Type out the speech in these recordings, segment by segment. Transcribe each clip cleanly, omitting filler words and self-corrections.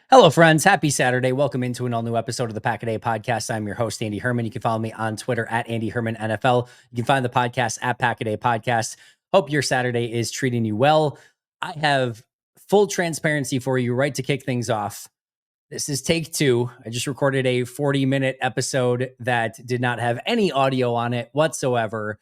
Hello, friends. Happy Saturday. Welcome into an all new episode of the Pack a Day podcast. I'm your host, Andy Herman. You can follow me on Twitter at Andy Herman NFL. You can find the podcast at Pack a Day Podcast. Hope your Saturday is treating you well. I have full transparency for you right to kick things off. This is take two. I just recorded a 40-minute episode that did not have any audio on it whatsoever.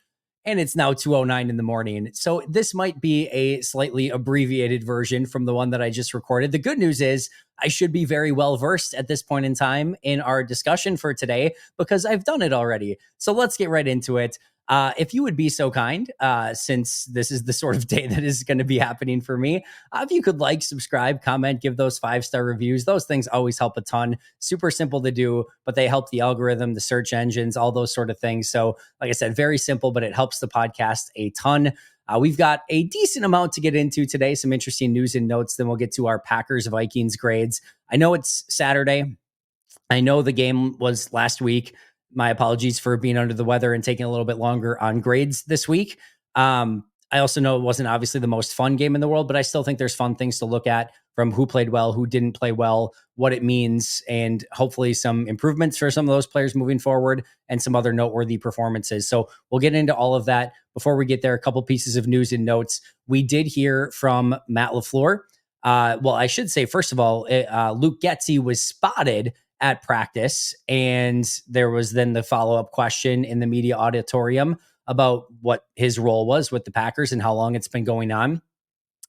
And it's now 2:09 in the morning. So this might be a slightly abbreviated version from the one that I just recorded. The good news is I should be very well versed at this point in time in our discussion for today because I've done it already. So let's get right into it. If you would be so kind, since this is the sort of day that is going to be happening for me, if you could like, subscribe, comment, give those 5-star reviews. Those things always help a ton. Super simple to do, but they help the algorithm, the search engines, all those sort of things. So like I said, very simple, but it helps the podcast a ton. We've got a decent amount to get into today, some interesting news and notes. Then we'll get to our Packers Vikings grades. I know it's Saturday. I know the game was last week. My apologies for being under the weather and taking a little bit longer on grades this week. I also know it wasn't obviously the most fun game in the world, but I still think there's fun things to look at from who played well, who didn't play well, what it means, and hopefully some improvements for some of those players moving forward and some other noteworthy performances. So we'll get into all of that. Before we get there, a couple pieces of news and notes. We did hear from Matt LaFleur. Well, I should say, first of all, Luke Getsy was spotted at practice. And there was then the follow-up question in the media auditorium about what his role was with the Packers and how long it's been going on.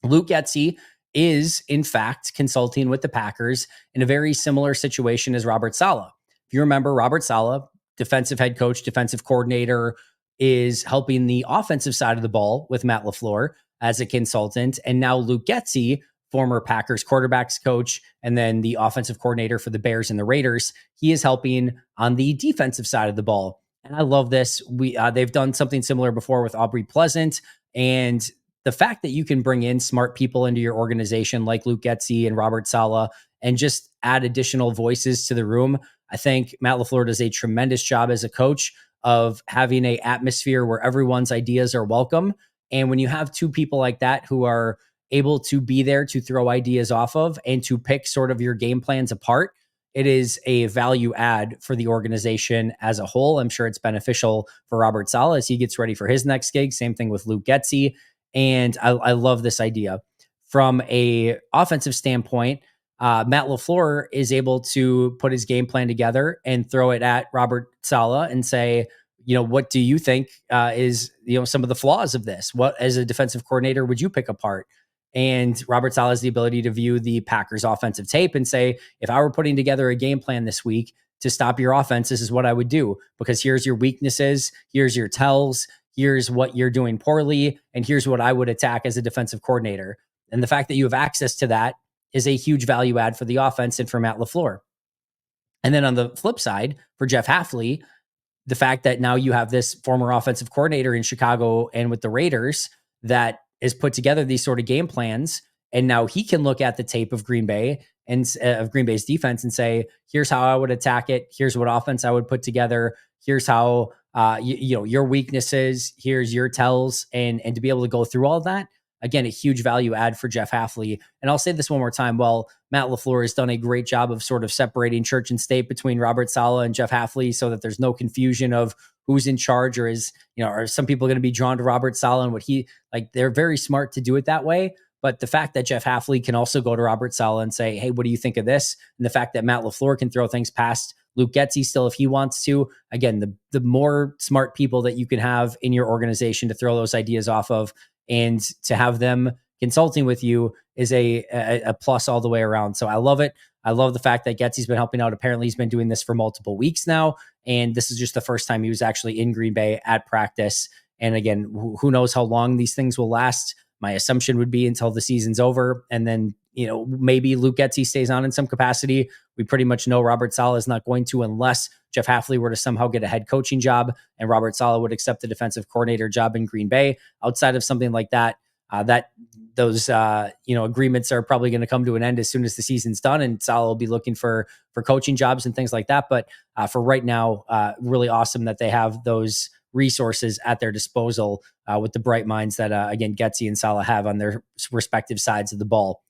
Luke Getsy is, in fact, consulting with the Packers in a very similar situation as Robert Saleh. If you remember, Robert Saleh, defensive head coach, defensive coordinator, is helping the offensive side of the ball with Matt LaFleur as a consultant. And now Luke Getsy, former Packers quarterbacks coach, and then the offensive coordinator for the Bears and the Raiders. He is helping on the defensive side of the ball. And I love this. They've done something similar before with Aubrey Pleasant. And the fact that you can bring in smart people into your organization like Luke Getsy and Robert Saleh and just add additional voices to the room. I think Matt LaFleur does a tremendous job as a coach of having an atmosphere where everyone's ideas are welcome. And when you have two people like that who are able to be there to throw ideas off of and to pick sort of your game plans apart, it is a value add for the organization as a whole. I'm sure it's beneficial for Robert Saleh as he gets ready for his next gig. Same thing with Luke Getsy. And I love this idea. From a offensive standpoint, Matt LaFleur is able to put his game plan together and throw it at Robert Saleh and say, what do you think is, some of the flaws of this? What, as a defensive coordinator, would you pick apart? And Robert Saleh has the ability to view the Packers offensive tape and say, if I were putting together a game plan this week to stop your offense, this is what I would do, because here's your weaknesses, here's your tells, here's what you're doing poorly, and here's what I would attack as a defensive coordinator. And the fact that you have access to that is a huge value add for the offense and for Matt LaFleur. And then on the flip side, for Jeff Hafley, the fact that now you have this former offensive coordinator in Chicago and with the Raiders that is put together these sort of game plans. And now he can look at the tape of Green Bay and of Green Bay's defense and say, here's how I would attack it. Here's what offense I would put together. Here's how, your weaknesses, here's your tells, and to be able to go through all of that. Again, a huge value add for Jeff Hafley. And I'll say this one more time. Well, Matt LaFleur has done a great job of sort of separating church and state between Robert Saleh and Jeff Hafley so that there's no confusion of who's in charge, or are some people going to be drawn to Robert Saleh and what they're very smart to do it that way. But the fact that Jeff Hafley can also go to Robert Saleh and say, hey, what do you think of this? And the fact that Matt LaFleur can throw things past Luke Getsy still if he wants to. Again, the more smart people that you can have in your organization to throw those ideas off of and to have them consulting with you is a plus all the way around. So I love it. I love the fact that Getsy's been helping out. Apparently he's been doing this for multiple weeks now. And this is just the first time he was actually in Green Bay at practice. And again, who knows how long these things will last. My assumption would be until the season's over. And then, maybe Luke Getsy stays on in some capacity. We pretty much know Robert Saleh is not going to, unless Jeff Hafley were to somehow get a head coaching job and Robert Saleh would accept the defensive coordinator job in Green Bay. Outside of something like that, those agreements are probably going to come to an end as soon as the season's done, and Saleh will be looking for coaching jobs and things like that. But for right now, really awesome that they have those resources at their disposal with the bright minds that again Getsy and Saleh have on their respective sides of the ball.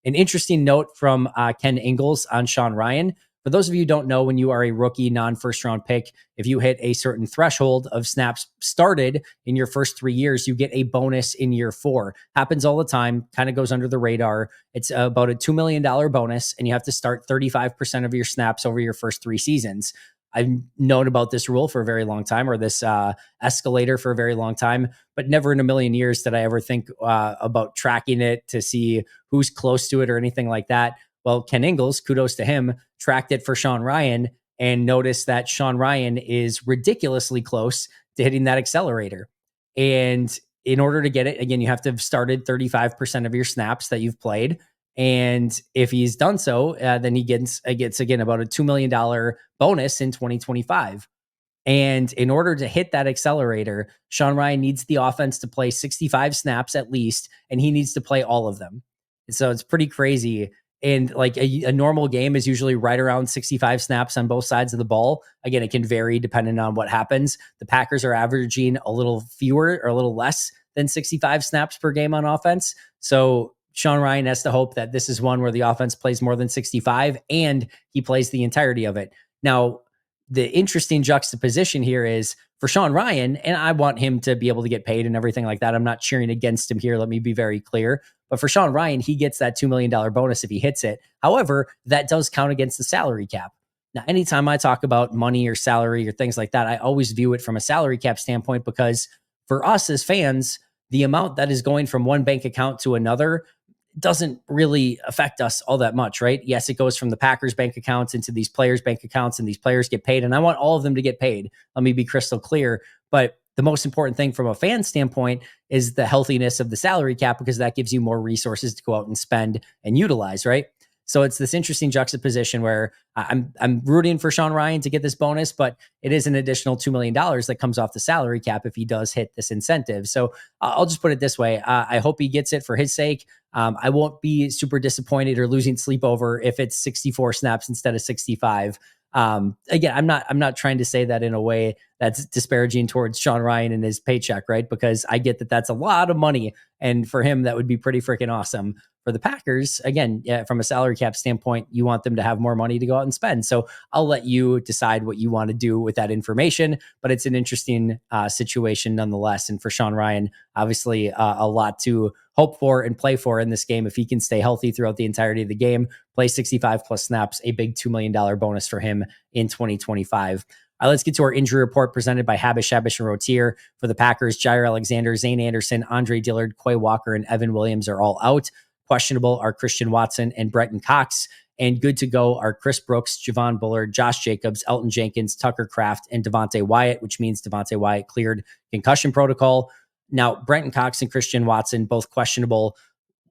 An interesting note from Ken Ingalls on Sean Ryan. For those of you who don't know, when you are a rookie, non-first round pick, if you hit a certain threshold of snaps started in your first 3 years, you get a bonus in year 4. Happens all the time, kind of goes under the radar. It's about a $2 million bonus, and you have to start 35% of your snaps over your first 3 seasons. I've known about this rule for a very long time, or this escalator for a very long time, but never in a million years did I ever think about tracking it to see who's close to it or anything like that. Well, Ken Ingalls, kudos to him, tracked it for Sean Ryan and noticed that Sean Ryan is ridiculously close to hitting that accelerator. And in order to get it, again, you have to have started 35% of your snaps that you've played. And if he's done so, then he gets again about a $2 million bonus in 2025. And in order to hit that accelerator, Sean Ryan needs the offense to play 65 snaps at least, and he needs to play all of them. So it's pretty crazy. And like a normal game is usually right around 65 snaps on both sides of the ball. Again, it can vary depending on what happens. The Packers are averaging a little fewer or a little less than 65 snaps per game on offense. So Sean Ryan has to hope that this is one where the offense plays more than 65 and he plays the entirety of it. Now, the interesting juxtaposition here is for Sean Ryan, and I want him to be able to get paid and everything like that. I'm not cheering against him here. Let me be very clear. But for Sean Ryan, he gets that $2 million bonus if he hits it. However, that does count against the salary cap. Now, anytime I talk about money or salary or things like that, I always view it from a salary cap standpoint, because for us as fans, the amount that is going from one bank account to another doesn't really affect us all that much, right? Yes, it goes from the Packers bank accounts into these players' bank accounts, and these players get paid. And I want all of them to get paid. Let me be crystal clear. But the most important thing from a fan standpoint is the healthiness of the salary cap, because that gives you more resources to go out and spend and utilize, right? So it's this interesting juxtaposition where I'm rooting for Sean Ryan to get this bonus, but it is an additional $2 million that comes off the salary cap if he does hit this incentive. So I'll just put it this way. I hope he gets it for his sake. I won't be super disappointed or losing sleep over if it's 64 snaps instead of 65. Again, I'm not trying to say that in a way that's disparaging towards Sean Ryan and his paycheck, right? Because I get that that's a lot of money, and for him that would be pretty freaking awesome. For the Packers, again, from a salary cap standpoint, you want them to have more money to go out and spend. So I'll let you decide what you want to do with that information, but it's an interesting situation nonetheless. And for Sean Ryan, obviously a lot to hope for and play for in this game. If he can stay healthy throughout the entirety of the game, play 65 plus snaps, a big $2 million bonus for him in 2025. Let's get to our injury report presented by Habish and Rotier. For the Packers, Jair Alexander, Zane Anderson, Andre Dillard, Quay Walker, and Evan Williams are all out. Questionable are Christian Watson and Brenton Cox. And good to go are Chris Brooks, Javon Bullard, Josh Jacobs, Elton Jenkins, Tucker Kraft, and Devontae Wyatt, which means Devontae Wyatt cleared concussion protocol. Now, Brenton Cox and Christian Watson, both questionable.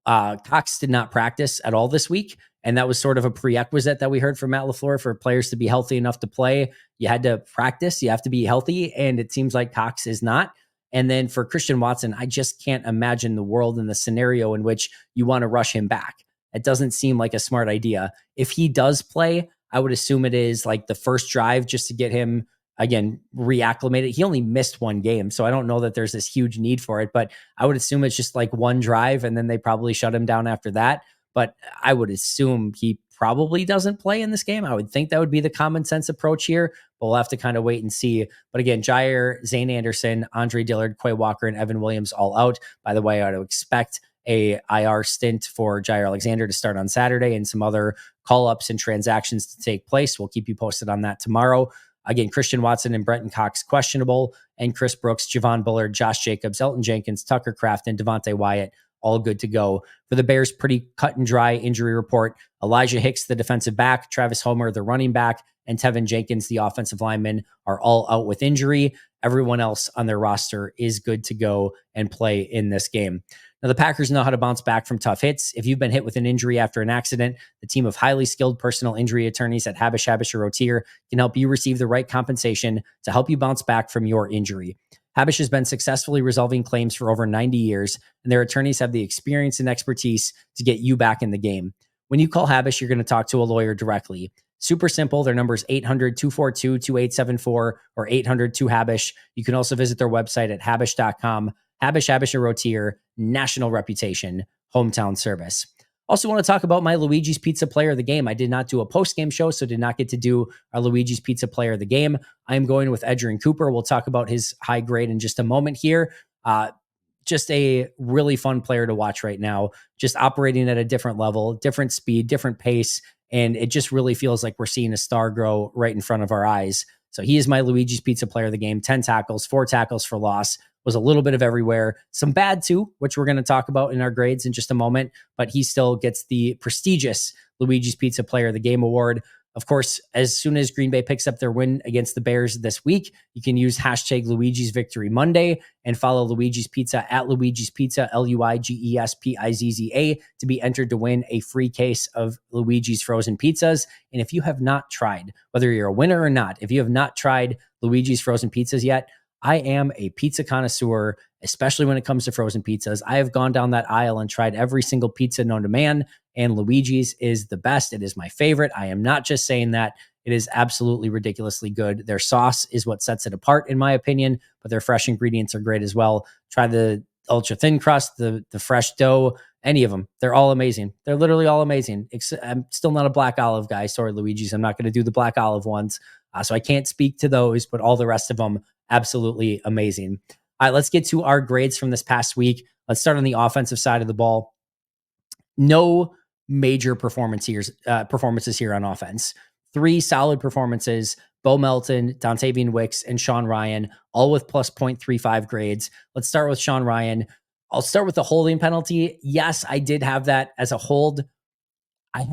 Cox did not practice at all this week, and that was sort of a prerequisite that we heard from Matt LaFleur for players to be healthy enough to play. You had to practice, you have to be healthy, and it seems like Cox is not. And then for Christian Watson, I just can't imagine the world and the scenario in which you want to rush him back. It doesn't seem like a smart idea. If he does play, I would assume it is like the first drive just to get him, again, reacclimated. He only missed one game, so I don't know that there's this huge need for it, but I would assume it's just like one drive and then they probably shut him down after that. But I would assume he probably doesn't play in this game. I would think that would be the common sense approach here, but we'll have to kind of wait and see. But again, Jair, Zane Anderson, Andre Dillard, Quay Walker, and Evan Williams all out. By the way, I would expect a IR stint for Jair Alexander to start on Saturday and some other call-ups and transactions to take place. We'll keep you posted on that tomorrow. Again, Christian Watson and Brenton Cox questionable, and Chris Brooks, Javon Bullard, Josh Jacobs, Elton Jenkins, Tucker Kraft, and Devontae Wyatt all good to go. For the Bears, pretty cut and dry injury report. Elijah Hicks, the defensive back, Travis Homer, the running back, and Tevin Jenkins, the offensive lineman, are all out with injury. Everyone else on their roster is good to go and play in this game. Now, the Packers know how to bounce back from tough hits. If you've been hit with an injury after an accident, the team of highly skilled personal injury attorneys at Habish or Rotier can help you receive the right compensation to help you bounce back from your injury. Habish has been successfully resolving claims for over 90 years, and their attorneys have the experience and expertise to get you back in the game. When you call Habish, you're going to talk to a lawyer directly. Super simple. Their number is 800-242-2874 or 800-2HABISH. You can also visit their website at habish.com. Habish and Rotier, national reputation, hometown service. Also want to talk about my Luigi's Pizza Player of the Game. I did not do a post-game show, so did not get to do our Luigi's Pizza Player of the Game. I am going with Edgerrin Cooper. We'll talk about his high grade in just a moment here. Just a really fun player to watch right now, just operating at a different level, different speed, different pace. And it just really feels like we're seeing a star grow right in front of our eyes. So he is my Luigi's Pizza Player of the Game. 10 tackles, 4 tackles for loss, was a little bit of everywhere. Some bad too, which we're going to talk about in our grades in just a moment. But he still gets the prestigious Luigi's Pizza Player of the Game award. Of course, as soon as Green Bay picks up their win against the Bears this week, you can use hashtag Luigi's Victory Monday and follow Luigi's Pizza at Luigi's Pizza, Luigi'sPizza, to be entered to win a free case of Luigi's frozen pizzas. And if you have not tried, whether you're a winner or not, if you have not tried Luigi's frozen pizzas yet, I am a pizza connoisseur, especially when it comes to frozen pizzas. I have gone down that aisle and tried every single pizza known to man, and Luigi's is the best. It is my favorite. I am not just saying that. It is absolutely ridiculously good. Their sauce is what sets it apart, in my opinion, but their fresh ingredients are great as well. Try the ultra thin crust, the fresh dough, any of them. They're all amazing. They're literally all amazing. I'm still not a black olive guy. Sorry, Luigi's. I'm not going to do the black olive ones. So I can't speak to those, but all the rest of them, absolutely amazing. All right, let's get to our grades from this past week. Let's start on the offensive side of the ball. No major performances here on offense. 3 solid performances: Bo Melton, Dontavian Wicks, and Sean Ryan, all with plus 0.35 grades. Let's start with Sean Ryan. I'll start with the holding penalty. Yes, I did have that as a hold.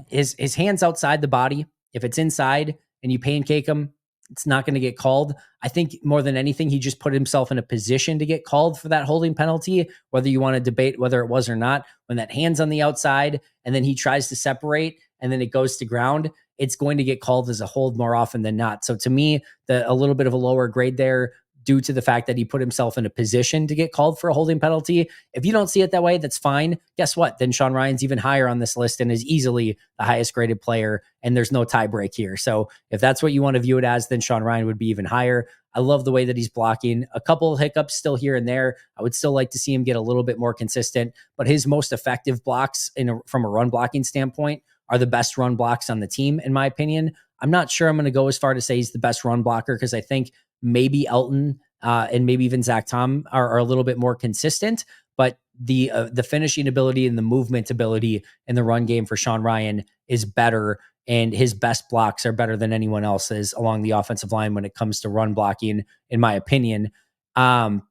His hands outside the body. If it's inside and you pancake him, it's not going to get called. I think more than anything, he just put himself in a position to get called for that holding penalty, whether you want to debate whether it was or not. When that hand's on the outside and then he tries to separate and then it goes to ground, it's going to get called as a hold more often than not. So to me, a little bit of a lower grade there due to the fact that he put himself in a position to get called for a holding penalty. If you don't see it that way, that's fine. Guess what? Then Sean Ryan's even higher on this list and is easily the highest graded player, and there's no tie break here. So if that's what you want to view it as, then Sean Ryan would be even higher. I love the way that he's blocking. A couple of hiccups still here and there. I would still like to see him get a little bit more consistent, but his most effective blocks from a run blocking standpoint are the best run blocks on the team, in my opinion. I'm not sure I'm going to go as far to say he's the best run blocker, because I think maybe Elton and maybe even Zach Tom are a little bit more consistent, but the finishing ability and the movement ability in the run game for Sean Ryan is better, and his best blocks are better than anyone else's along the offensive line when it comes to run blocking, in my opinion. So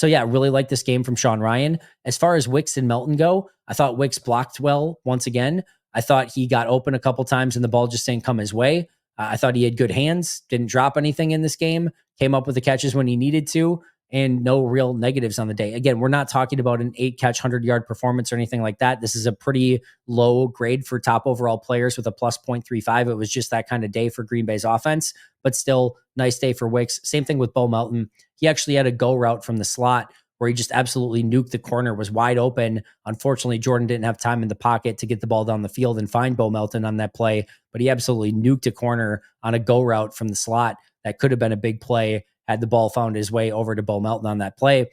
yeah, really like this game from Sean Ryan. As far as Wicks and Melton go, I thought Wicks blocked well once again. I thought he got open a couple times and the ball just didn't come his way. I thought he had good hands, didn't drop anything in this game, came up with the catches when he needed to, and no real negatives on the day. Again, we're not talking about an 8-catch, 100-yard performance or anything like that. This is a pretty low grade for top overall players with a plus 0.35. It was just that kind of day for Green Bay's offense, but still nice day for Wicks. Same thing with Bo Melton. He actually had a go route from the slot where he just absolutely nuked the corner, was wide open. Unfortunately, Jordan didn't have time in the pocket to get the ball down the field and find Bo Melton on that play, but he absolutely nuked a corner on a go route from the slot. That could have been a big play had the ball found his way over to Bo Melton on that play.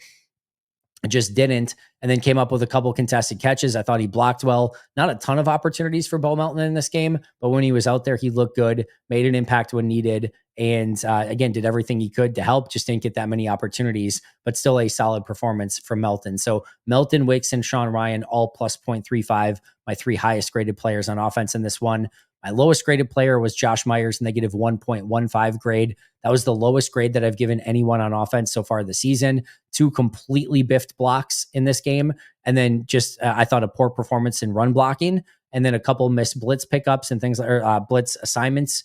It just didn't, and then came up with a couple contested catches. I thought he blocked well. Not a ton of opportunities for Bo Melton in this game, but when he was out there, he looked good, made an impact when needed, and again, did everything he could to help. Just didn't get that many opportunities, but still a solid performance from Melton. So Melton, Wicks, and Sean Ryan, all plus 0.35, my 3 highest graded players on offense in this one. My lowest graded player was Josh Myers, negative 1.15 grade. That was the lowest grade that I've given anyone on offense so far this season. 2 completely biffed blocks in this game. And then just, I thought, a poor performance in run blocking. And then a couple missed blitz pickups and things like blitz assignments.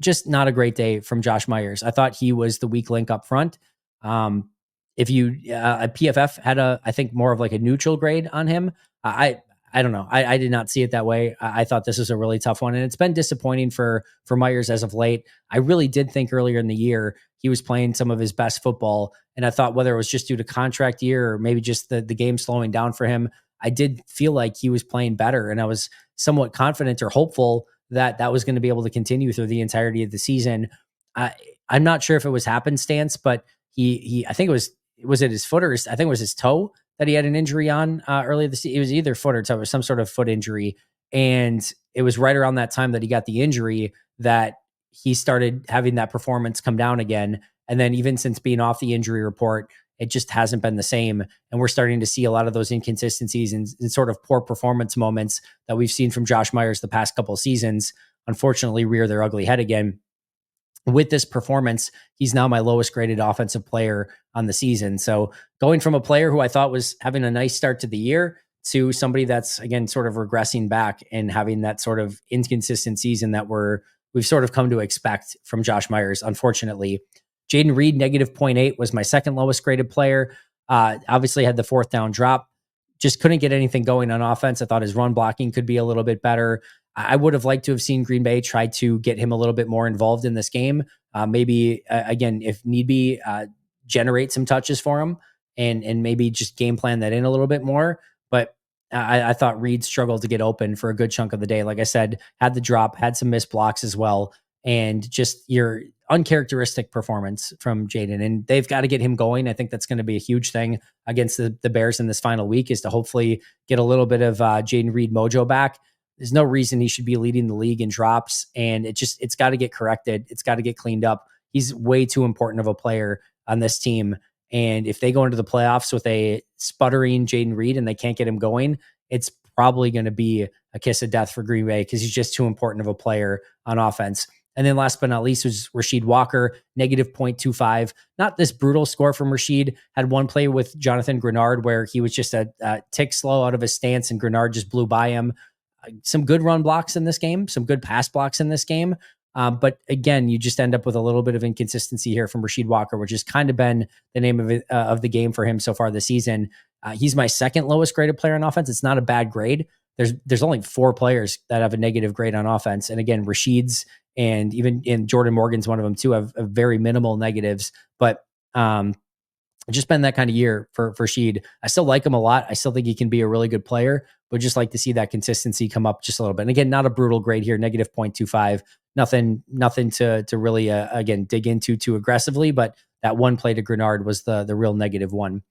Just not a great day from Josh Myers. I thought he was the weak link up front. If you, PFF had I think more of like a neutral grade on him. I don't know. I did not see it that way. I thought this was a really tough one, and it's been disappointing for Myers as of late. I really did think earlier in the year he was playing some of his best football, and I thought whether it was just due to contract year or maybe just the game slowing down for him, I did feel like he was playing better, and I was somewhat confident or hopeful that was going to be able to continue through the entirety of the season. I'm not sure if it was happenstance, but he I think it was was it his foot or I think it was his toe that he had an injury on earlier this year. It was either foot or toe, it was some sort of foot injury. And it was right around that time that he got the injury that he started having that performance come down again. And then even since being off the injury report, it just hasn't been the same. And we're starting to see a lot of those inconsistencies and sort of poor performance moments that we've seen from Josh Myers the past couple of seasons, unfortunately, rear their ugly head again. With this performance, he's now my lowest graded offensive player on the season. So going from a player who I thought was having a nice start to the year to somebody that's again sort of regressing back and having that sort of inconsistent season that we've sort of come to expect from Josh Myers, unfortunately. Jaden Reed, negative 0.8, was my second lowest graded player. Obviously had the fourth down drop. Just couldn't get anything going on offense. I thought his run blocking could be a little bit better. I would have liked to have seen Green Bay try to get him a little bit more involved in this game. Maybe, again, if need be, generate some touches for him and maybe just game plan that in a little bit more. But I thought Reed struggled to get open for a good chunk of the day. Like I said, had the drop, had some missed blocks as well. And just your uncharacteristic performance from Jaden. And they've got to get him going. I think that's going to be a huge thing against the Bears in this final week, is to hopefully get a little bit of Jaden Reed mojo back. There's no reason he should be leading the league in drops, and it's got to get corrected. It's got to get cleaned up. He's way too important of a player on this team. And if they go into the playoffs with a sputtering Jaden Reed and they can't get him going, it's probably going to be a kiss of death for Green Bay because he's just too important of a player on offense. And then last but not least was Rasheed Walker, negative 0.25. Not this brutal score from Rasheed. Had one play with Jonathan Grenard where he was just a tick slow out of his stance and Grenard just blew by him. Some good run blocks in this game, some good pass blocks in this game. But again, you just end up with a little bit of inconsistency here from Rasheed Walker, which has kind of been the name of the game for him so far this season. He's my second lowest graded player on offense. It's not a bad grade. There's only 4 players that have a negative grade on offense. And again, Rasheed's and even Jordan Morgan's one of them too have very minimal negatives. But just been that kind of year for Sheed. I still like him a lot. I still think he can be a really good player, but just like to see that consistency come up just a little bit. And again, not a brutal grade here, negative 0.25. Nothing to really again dig into too aggressively, but that one play to Grenard was the real negative one.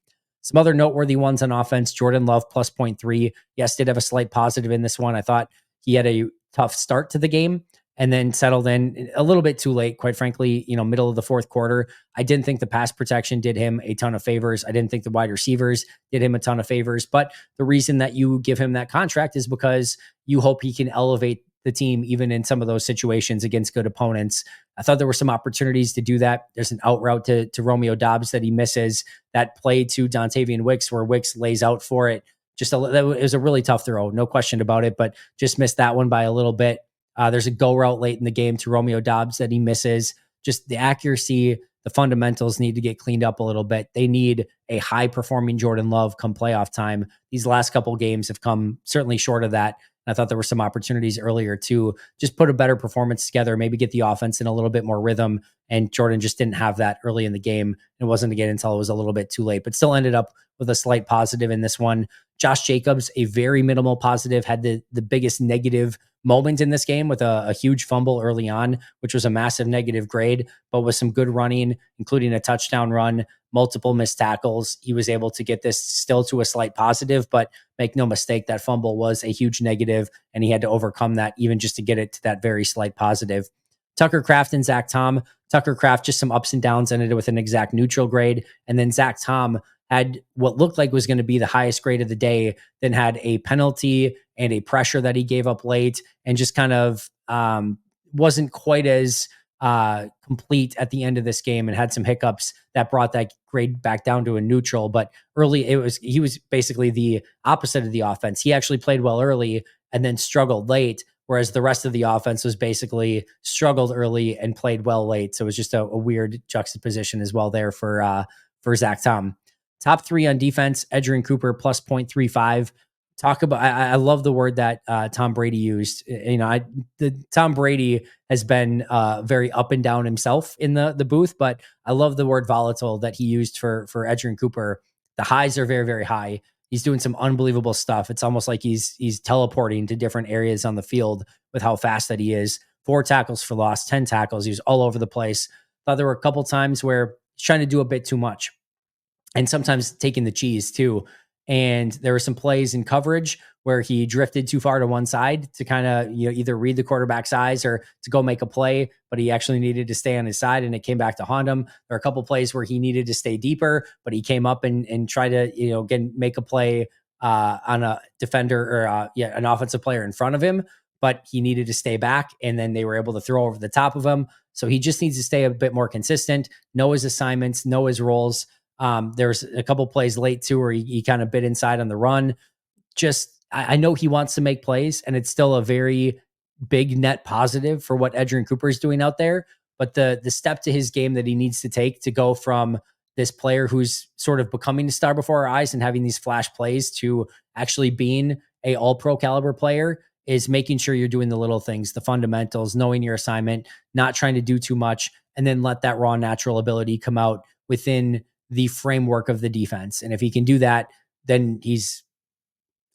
Some other noteworthy ones on offense: Jordan Love plus 0.3. Yes, did have a slight positive in this one. I thought he had a tough start to the game and then settled in a little bit too late, quite frankly, middle of the fourth quarter. I didn't think the pass protection did him a ton of favors. I didn't think the wide receivers did him a ton of favors. But the reason that you give him that contract is because you hope he can elevate the team even in some of those situations against good opponents. I thought there were some opportunities to do that. There's an out route to Romeo Doubs that he misses. That play to Dontavian Wicks where Wicks lays out for it. It was a really tough throw, no question about it, but just missed that one by a little bit. There's a go route late in the game to Romeo Doubs that he misses. Just the accuracy, the fundamentals need to get cleaned up a little bit. They need a high-performing Jordan Love come playoff time. These last couple games have come certainly short of that. I thought there were some opportunities earlier to just put a better performance together, maybe get the offense in a little bit more rhythm. And Jordan just didn't have that early in the game. It wasn't again until it was a little bit too late, but still ended up with a slight positive in this one. Josh Jacobs, a very minimal positive, had the biggest negative moment in this game with a huge fumble early on, which was a massive negative grade, but with some good running, including a touchdown run, multiple missed tackles. He was able to get this still to a slight positive, but make no mistake, that fumble was a huge negative, and he had to overcome that even just to get it to that very slight positive. Tucker Kraft and Zach Tom. Tucker Kraft, just some ups and downs, ended with an exact neutral grade. And then Zach Tom had what looked like was going to be the highest grade of the day, then had a penalty and a pressure that he gave up late and just kind of wasn't quite as complete at the end of this game and had some hiccups that brought that grade back down to a neutral. But early, he was basically the opposite of the offense. He actually played well early and then struggled late, whereas the rest of the offense was basically struggled early and played well late. So it was just a weird juxtaposition as well there for Zach Tom. Top 3 on defense: Edgerrin Cooper plus 0.35. Talk about, I love the word that Tom Brady used. Tom Brady has been very up and down himself in the booth, but I love the word volatile that he used for Edgerrin Cooper. The highs are very, very high. He's doing some unbelievable stuff. It's almost like he's teleporting to different areas on the field with how fast that he is. 4 tackles for loss, 10 tackles. He was all over the place. Thought there were a couple times where he's trying to do a bit too much. and sometimes taking the cheese too. And there were some plays in coverage where he drifted too far to one side to kind of, either read the quarterback's eyes or to go make a play, but he actually needed to stay on his side and it came back to haunt him. There are a couple plays where he needed to stay deeper, but he came up and tried to, again, make a play on a defender or an offensive player in front of him, but he needed to stay back and then they were able to throw over the top of him. So he just needs to stay a bit more consistent, know his assignments, know his roles. There's a couple plays late too where he kind of bit inside on the run. I know he wants to make plays, and it's still a very big net positive for what Edgerrin Cooper is doing out there. But the step to his game that he needs to take to go from this player who's sort of becoming a star before our eyes and having these flash plays to actually being a all pro caliber player is making sure you're doing the little things, the fundamentals, knowing your assignment, not trying to do too much, and then let that raw natural ability come out within the framework of the defense. And if he can do that, then he's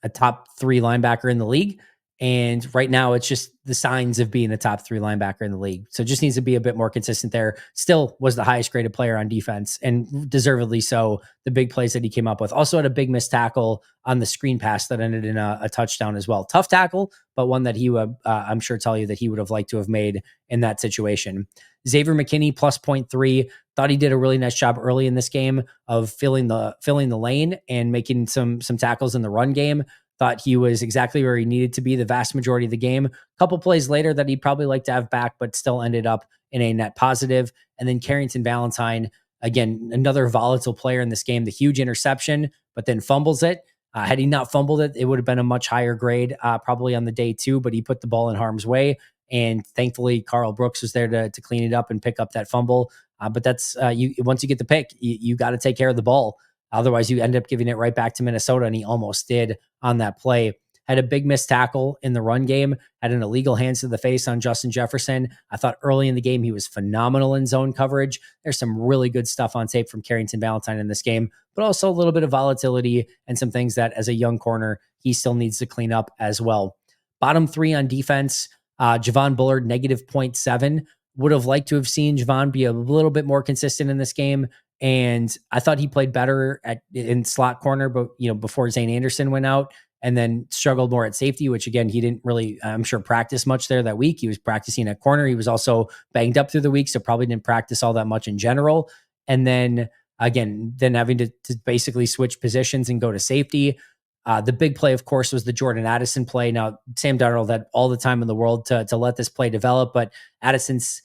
a top 3 linebacker in the league. And right now it's just the signs of being a top 3 linebacker in the league. So just needs to be a bit more consistent there. Still was the highest graded player on defense and deservedly so. The big plays that he came up with. Also had a big missed tackle on the screen pass that ended in a touchdown as well. Tough tackle, but one that he would, I'm sure, tell you that he would have liked to have made in that situation. Xavier McKinney plus 0.3. Thought he did a really nice job early in this game of filling the lane and making some tackles in the run game. Thought he was exactly where he needed to be the vast majority of the game. A couple plays later that he'd probably like to have back, but still ended up in a net positive. And then Carrington Valentine, again, another volatile player in this game, the huge interception, but then fumbles it. Had he not fumbled it, it would have been a much higher grade, probably on the day too, but he put the ball in harm's way. And thankfully, Carl Brooks was there to clean it up and pick up that fumble. But that's once you get the pick, you got to take care of the ball. Otherwise, you end up giving it right back to Minnesota, and he almost did on that play. Had a big missed tackle in the run game, had an illegal hands to the face on Justin Jefferson. I thought early in the game he was phenomenal in zone coverage. There's some really good stuff on tape from Carrington Valentine in this game, but also a little bit of volatility and some things that as a young corner, he still needs to clean up as well. Bottom 3 on defense, Javon Bullard, negative 0.7. Would have liked to have seen Javon be a little bit more consistent in this game. And I thought he played better in slot corner, but before Zane Anderson went out, and then struggled more at safety, which again, he didn't really, I'm sure, practice much there that week. He was practicing at corner. He was also banged up through the week, so probably didn't practice all that much in general. And then again, having to basically switch positions and go to safety. The big play, of course, was the Jordan Addison play. Now, Sam Darnold had all the time in the world to let this play develop, but Addison's,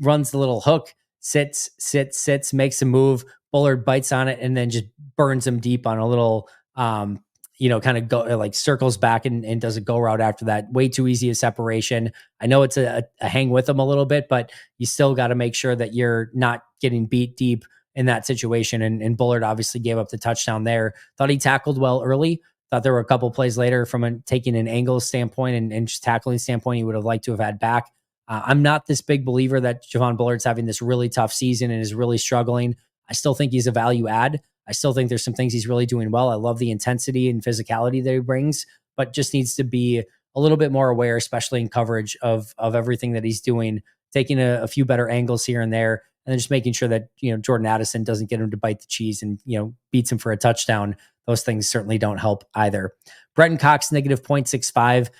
runs the little hook, sits, makes a move. Bullard bites on it and then just burns him deep on a little, kind of go like circles back and does a go route after that. Way too easy a separation. I know it's a hang with him a little bit, but you still got to make sure that you're not getting beat deep in that situation. And Bullard obviously gave up the touchdown there. Thought he tackled well early. Thought there were a couple plays later from taking an angle standpoint and just tackling standpoint he would have liked to have had back. I'm not this big believer that Javon Bullard's having this really tough season and is really struggling. I still think he's a value add. I still think there's some things he's really doing well. I love the intensity and physicality that he brings, but just needs to be a little bit more aware, especially in coverage of everything that he's doing, taking a few better angles here and there, and then just making sure that, Jordan Addison doesn't get him to bite the cheese and, beats him for a touchdown. Those things certainly don't help either. Brenton Cox, negative 0.65.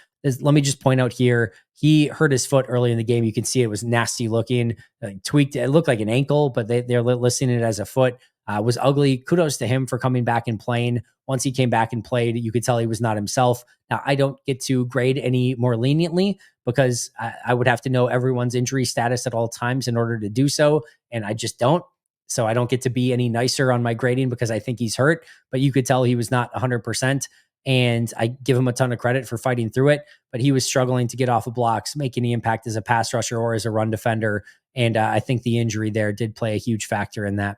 Let me just point out here, he hurt his foot early in the game. You can see it was nasty looking, tweaked. It looked like an ankle, but they're listing it as a foot. Was ugly. Kudos to him for coming back and playing. Once he came back and played, you could tell he was not himself. Now, I don't get to grade any more leniently because I would have to know everyone's injury status at all times in order to do so, and I just don't. So I don't get to be any nicer on my grading because I think he's hurt, but you could tell he was not 100%. And I give him a ton of credit for fighting through it, but he was struggling to get off of blocks, make any impact as a pass rusher or as a run defender. And I think the injury there did play a huge factor in that.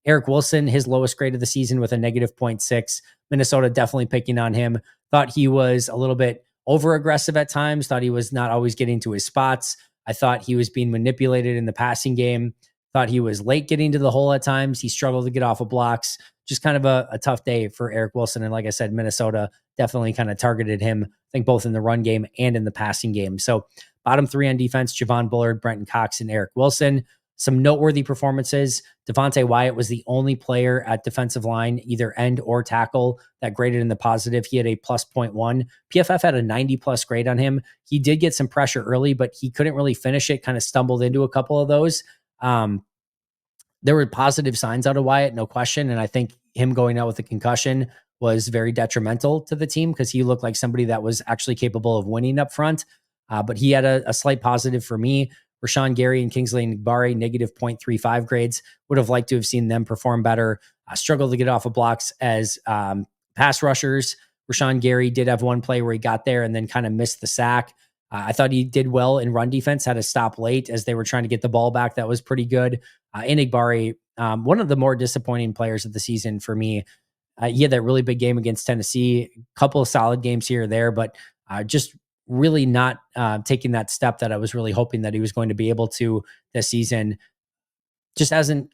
Eric Wilson, his lowest grade of the season with a negative 0.6. Minnesota definitely picking on him. Thought he was a little bit over aggressive at times. Thought he was not always getting to his spots. I thought he was being manipulated in the passing game. Thought he was late getting to the hole at times. He struggled to get off of blocks. Just kind of a tough day for Eric Wilson. And like I said, Minnesota definitely kind of targeted him, I think both in the run game and in the passing game. So bottom 3 on defense, Javon Bullard, Brenton Cox, and Eric Wilson. Some noteworthy performances. Devontae Wyatt was the only player at defensive line, either end or tackle, that graded in the positive. He had a plus 0.1. PFF had a 90 plus grade on him. He did get some pressure early, but he couldn't really finish it, kind of stumbled into a couple of those. There were positive signs out of Wyatt, no question. And I think him going out with a concussion was very detrimental to the team because he looked like somebody that was actually capable of winning up front. But he had a slight positive for me. Rashawn Gary and Kingsley Enagbare, negative 0.35 grades. Would have liked to have seen them perform better. Struggled to get off of blocks as pass rushers. Rashawn Gary did have one play where he got there and then kind of missed the sack. I thought he did well in run defense, had to stop late as they were trying to get the ball back. That was pretty good. Enagbare, one of the more disappointing players of the season for me. He had that really big game against Tennessee, a couple of solid games here or there, but just really not taking that step that I was really hoping that he was going to be able to this season. Just hasn't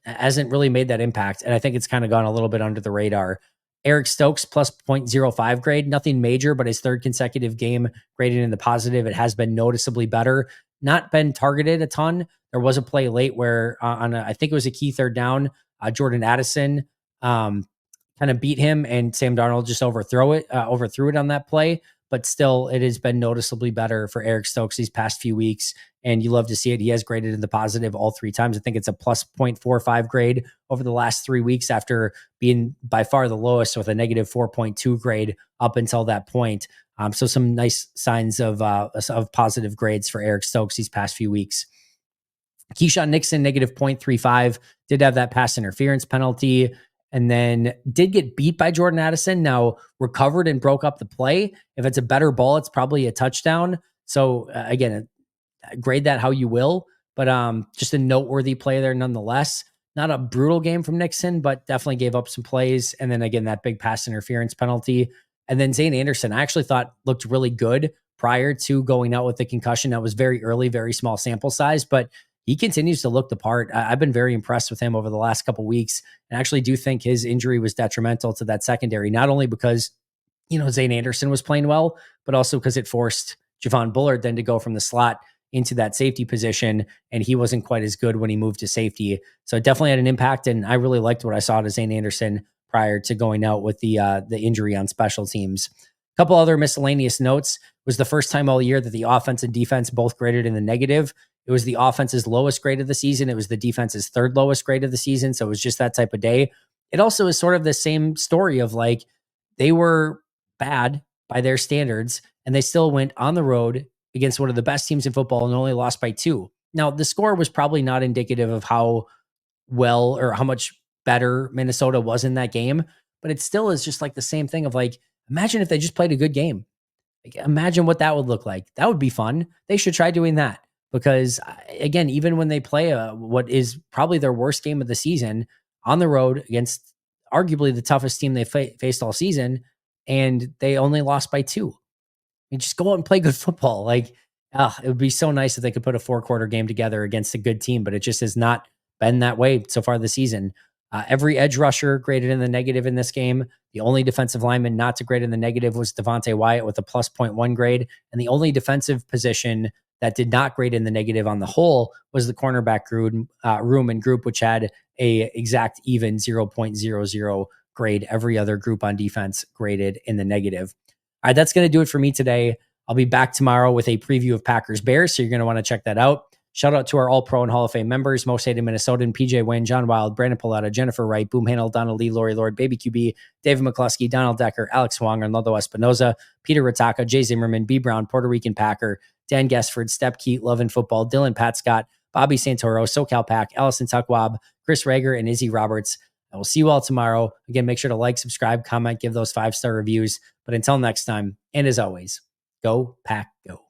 really made that impact. And I think it's kind of gone a little bit under the radar. Eric Stokes plus 0.05 grade, nothing major, but his third consecutive game graded in the positive. It has been noticeably better. Not been targeted a ton. There was a play late where I think it was a key third down, Jordan Addison kind of beat him and Sam Darnold just overthrew it on that play. But still, it has been noticeably better for Eric Stokes these past few weeks. And you love to see it. He has graded in the positive all three times. I think it's a plus 0.45 grade over the last 3 weeks after being by far the lowest with a negative 4.2 grade up until that point. So some nice signs of positive grades for Eric Stokes these past few weeks. Keyshawn Nixon, negative 0.35, did have that pass interference penalty and then did get beat by Jordan Addison. Now recovered and broke up the play. If it's a better ball, it's probably a touchdown. So again, grade that how you will, but just a noteworthy play there nonetheless. Not a brutal game from Nixon, but definitely gave up some plays. And then again, that big pass interference penalty. And then Zane Anderson, I actually thought looked really good prior to going out with the concussion. That was very early, very small sample size, but he continues to look the part. I've been very impressed with him over the last couple of weeks, and actually do think his injury was detrimental to that secondary, not only because, Zane Anderson was playing well, but also because it forced Javon Bullard then to go from the slot into that safety position, and he wasn't quite as good when he moved to safety. So it definitely had an impact, and I really liked what I saw to Zane Anderson prior to going out with the injury on special teams. A couple other miscellaneous notes. It was the first time all year that the offense and defense both graded in the negative. It was the offense's lowest grade of the season. It was the defense's third lowest grade of the season. So it was just that type of day. It also is sort of the same story of like they were bad by their standards and they still went on the road against one of the best teams in football and only lost by 2. Now, the score was probably not indicative of how well or how much better Minnesota was in that game, but it still is just like the same thing of like, imagine if they just played a good game. Like, imagine what that would look like. That would be fun. They should try doing that because, again, even when they play what is probably their worst game of the season on the road against arguably the toughest team they faced all season, and they only lost by 2. I mean, just go out and play good football. Like, it would be so nice if they could put a 4-quarter game together against a good team, but it just has not been that way so far this season. Every edge rusher graded in the negative in this game. The only defensive lineman not to grade in the negative was Devontae Wyatt with a plus 0.1 grade. And the only defensive position that did not grade in the negative on the whole was the cornerback room and group, which had a exact even 0.00 grade. Every other group on defense graded in the negative. All right, that's going to do it for me today. I'll be back tomorrow with a preview of Packers Bears, so you're going to want to check that out. Shout out to our All-Pro and Hall of Fame members, Most Hated Minnesotan, PJ Wayne, John Wild, Brandon Paletta, Jennifer Wright, Boom Handel, Donald Lee, Lori Lord, Baby QB, David McCluskey, Donald Decker, Alex Huang, Arnaldo Espinoza, Peter Ritaka, Jay Zimmerman, B. Brown, Puerto Rican Packer, Dan Guessford, Step Keat, Love and Football, Dylan Pat Scott, Bobby Santoro, SoCal Pack, Allison Tuckwab, Chris Rager, and Izzy Roberts. I will see you all tomorrow. Again, make sure to like, subscribe, comment, give those 5-star reviews. But until next time, and as always, go Pack, go.